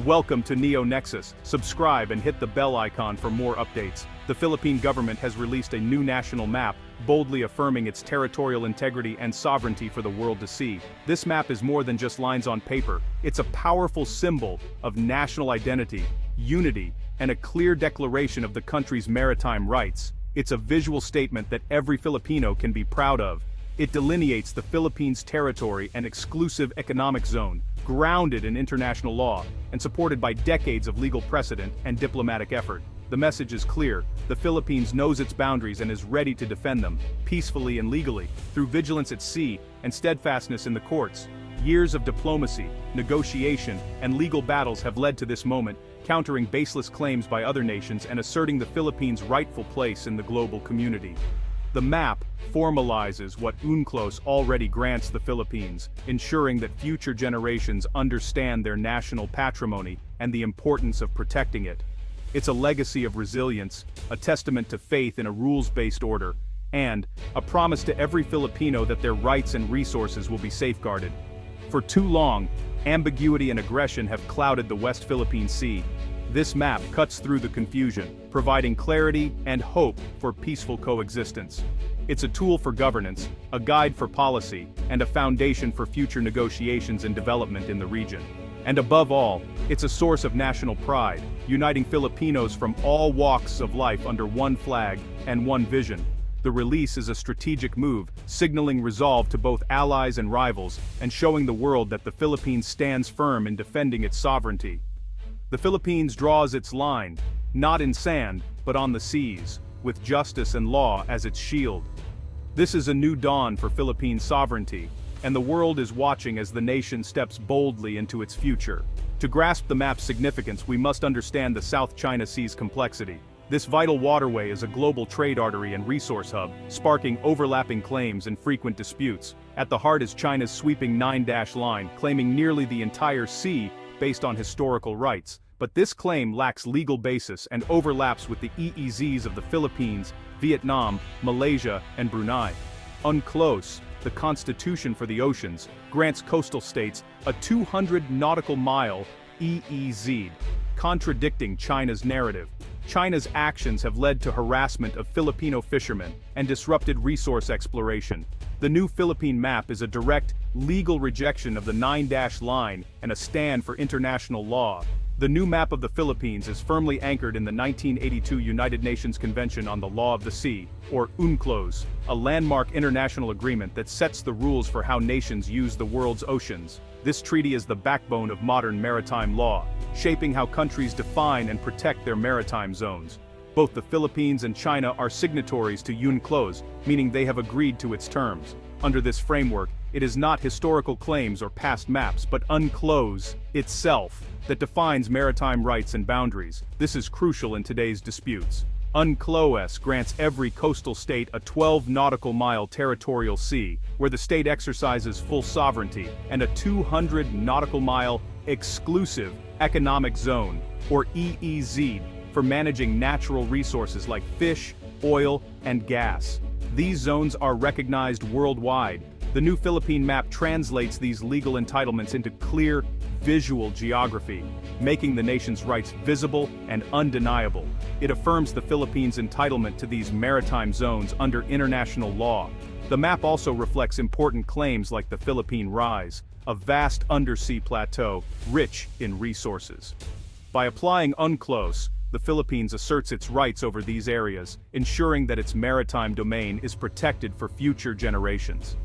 Welcome to Neo Nexus. Subscribe and hit the bell icon for more updates. The Philippine government has released a new national map, boldly affirming its territorial integrity and sovereignty for the world to see. This map is more than just lines on paper. It's a powerful symbol of national identity, unity, and a clear declaration of the country's maritime rights. It's a visual statement that every Filipino can be proud of. It delineates the Philippines' territory and exclusive economic zone, grounded in international law, and supported by decades of legal precedent and diplomatic effort. The message is clear: the Philippines knows its boundaries and is ready to defend them, peacefully and legally, through vigilance at sea and steadfastness in the courts. Years of diplomacy, negotiation, and legal battles have led to this moment, countering baseless claims by other nations and asserting the Philippines' rightful place in the global community. The map formalizes what UNCLOS already grants the Philippines, ensuring that future generations understand their national patrimony and the importance of protecting it. It's a legacy of resilience, a testament to faith in a rules-based order, and a promise to every Filipino that their rights and resources will be safeguarded. For too long, ambiguity and aggression have clouded the West Philippine Sea. This map cuts through the confusion, providing clarity and hope for peaceful coexistence. It's a tool for governance, a guide for policy, and a foundation for future negotiations and development in the region. And above all, it's a source of national pride, uniting Filipinos from all walks of life under one flag and one vision. The release is a strategic move, signaling resolve to both allies and rivals, and showing the world that the Philippines stands firm in defending its sovereignty. The Philippines draws its line, not in sand, but on the seas, with justice and law as its shield. This is a new dawn for Philippine sovereignty, and the world is watching as the nation steps boldly into its future. To grasp the map's significance, we must understand the South China Sea's complexity. This vital waterway is a global trade artery and resource hub, sparking overlapping claims and frequent disputes. At the heart is China's sweeping nine-dash line, claiming nearly the entire sea based on historical rights. But this claim lacks legal basis and overlaps with the EEZs of the Philippines, Vietnam, Malaysia, and Brunei. UNCLOS, the Constitution for the Oceans, grants coastal states a 200 nautical mile EEZ, contradicting China's narrative. China's actions have led to harassment of Filipino fishermen and disrupted resource exploration. The new Philippine map is a direct, legal rejection of the nine-dash line and a stand for international law. The new map of the Philippines is firmly anchored in the 1982 United Nations Convention on the Law of the Sea, or UNCLOS, a landmark international agreement that sets the rules for how nations use the world's oceans. This treaty is the backbone of modern maritime law, shaping how countries define and protect their maritime zones. Both the Philippines and China are signatories to UNCLOS, meaning they have agreed to its terms. Under this framework, it is not historical claims or past maps, but UNCLOS itself that defines maritime rights and boundaries. This is crucial in today's disputes. UNCLOS grants every coastal state a 12 nautical mile territorial sea, where the state exercises full sovereignty, and a 200 nautical mile exclusive economic zone, or EEZ, for managing natural resources like fish, oil, and gas. These zones are recognized worldwide. The new Philippine map translates these legal entitlements into clear, visual geography, making the nation's rights visible and undeniable. It affirms the Philippines' entitlement to these maritime zones under international law. The map also reflects important claims like the Philippine Rise, a vast undersea plateau rich in resources. By applying UNCLOS, the Philippines asserts its rights over these areas, ensuring that its maritime domain is protected for future generations.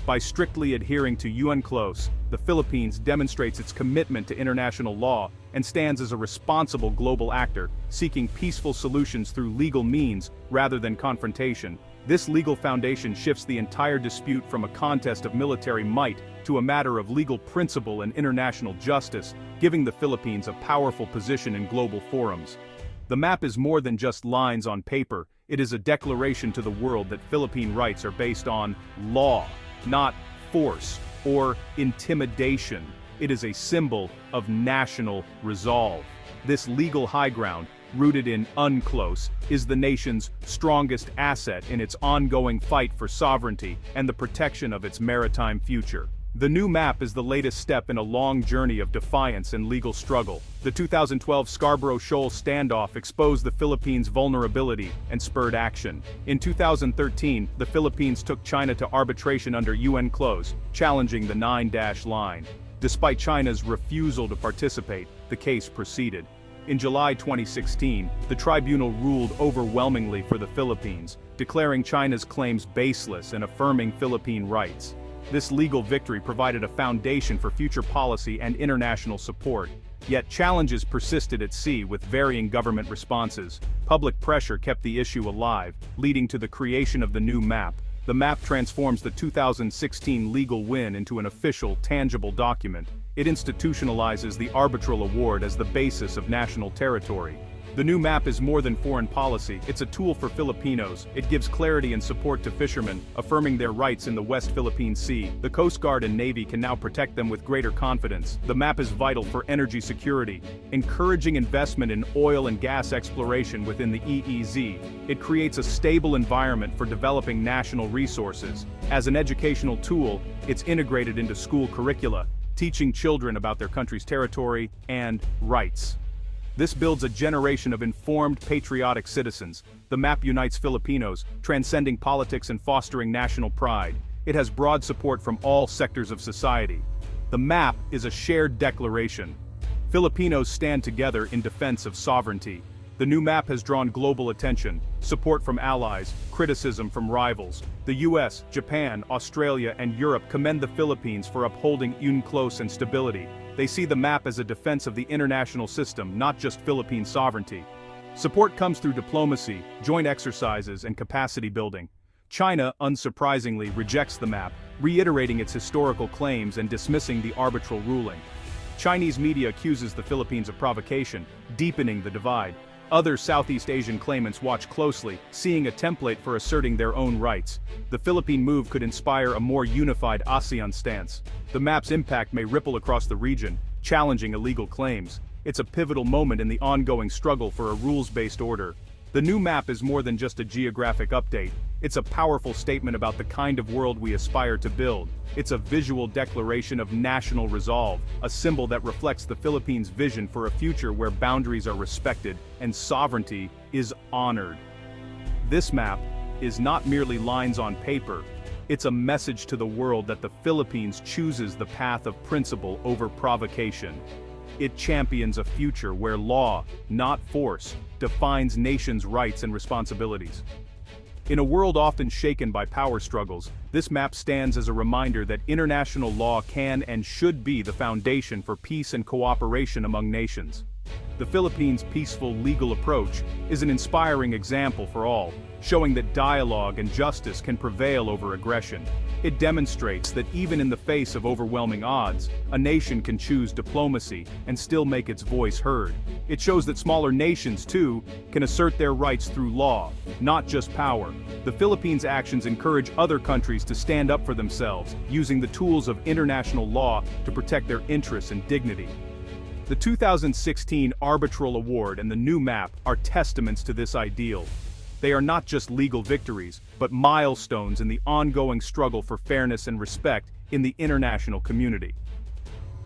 By strictly adhering to UNCLOS, the Philippines demonstrates its commitment to international law and stands as a responsible global actor, seeking peaceful solutions through legal means rather than confrontation. This legal foundation shifts the entire dispute from a contest of military might to a matter of legal principle and international justice, giving the Philippines a powerful position in global forums. The map is more than just lines on paper. It is a declaration to the world that Philippine rights are based on law, not force or intimidation. It is a symbol of national resolve. This legal high ground, rooted in UNCLOS, is the nation's strongest asset in its ongoing fight for sovereignty and the protection of its maritime future. The new map is the latest step in a long journey of defiance and legal struggle. The 2012 Scarborough Shoal standoff exposed the Philippines' vulnerability and spurred action. In 2013, the Philippines took China to arbitration under UNCLOS, challenging the 9-line. Despite China's refusal to participate, the case proceeded. In July 2016, the tribunal ruled overwhelmingly for the Philippines, declaring China's claims baseless and affirming Philippine rights. This legal victory provided a foundation for future policy and international support. Yet challenges persisted at sea with varying government responses. Public pressure kept the issue alive, leading to the creation of the new map. The map transforms the 2016 legal win into an official, tangible document. It institutionalizes the arbitral award as the basis of national territory. The new map is more than foreign policy, it's a tool for Filipinos. It gives clarity and support to fishermen, affirming their rights in the West Philippine Sea. The Coast Guard and Navy can now protect them with greater confidence. The map is vital for energy security, encouraging investment in oil and gas exploration within the EEZ. It creates a stable environment for developing national resources. As an educational tool, it's integrated into school curricula, teaching children about their country's territory and rights. This builds a generation of informed, patriotic citizens. The map unites Filipinos, transcending politics and fostering national pride. It has broad support from all sectors of society. The map is a shared declaration. Filipinos stand together in defense of sovereignty. The new map has drawn global attention, support from allies, criticism from rivals. The US, Japan, Australia, and Europe commend the Philippines for upholding UNCLOS and stability. They see the map as a defense of the international system, not just Philippine sovereignty. Support comes through diplomacy, joint exercises, and capacity building. China, unsurprisingly, rejects the map, reiterating its historical claims and dismissing the arbitral ruling. Chinese media accuses the Philippines of provocation, deepening the divide. Other Southeast Asian claimants watch closely, seeing a template for asserting their own rights. The Philippine move could inspire a more unified ASEAN stance. The map's impact may ripple across the region, challenging illegal claims. It's a pivotal moment in the ongoing struggle for a rules-based order. The new map is more than just a geographic update. It's a powerful statement about the kind of world we aspire to build. It's a visual declaration of national resolve, a symbol that reflects the Philippines' vision for a future where boundaries are respected and sovereignty is honored. This map is not merely lines on paper. It's a message to the world that the Philippines chooses the path of principle over provocation. It champions a future where law, not force, defines nations' rights and responsibilities. In a world often shaken by power struggles, this map stands as a reminder that international law can and should be the foundation for peace and cooperation among nations. The Philippines' peaceful legal approach is an inspiring example for all, showing that dialogue and justice can prevail over aggression. It demonstrates that even in the face of overwhelming odds, a nation can choose diplomacy and still make its voice heard. It shows that smaller nations, too, can assert their rights through law, not just power. The Philippines' actions encourage other countries to stand up for themselves, using the tools of international law to protect their interests and dignity. The 2016 Arbitral Award and the new map are testaments to this ideal. They are not just legal victories, but milestones in the ongoing struggle for fairness and respect in the international community.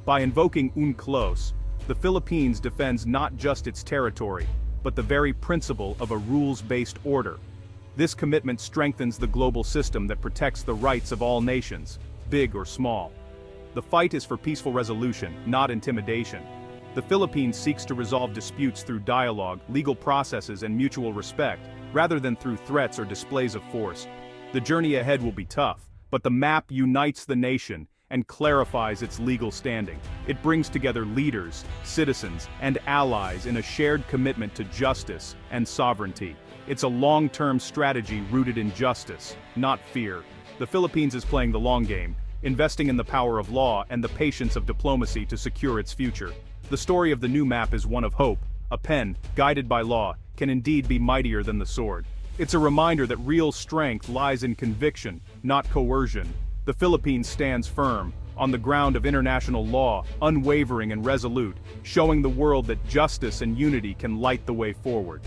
By invoking UNCLOS, the Philippines defends not just its territory, but the very principle of a rules-based order. This commitment strengthens the global system that protects the rights of all nations, big or small. The fight is for peaceful resolution, not intimidation. The Philippines seeks to resolve disputes through dialogue, legal processes, and mutual respect, rather than through threats or displays of force. The journey ahead will be tough, but the map unites the nation and clarifies its legal standing. It brings together leaders, citizens, and allies in a shared commitment to justice and sovereignty. It's a long-term strategy rooted in justice, not fear. The Philippines is playing the long game, investing in the power of law and the patience of diplomacy to secure its future. The story of the new map is one of hope. A pen, guided by law, can indeed be mightier than the sword. It's a reminder that real strength lies in conviction, not coercion. The Philippines stands firm, on the ground of international law, unwavering and resolute, showing the world that justice and unity can light the way forward.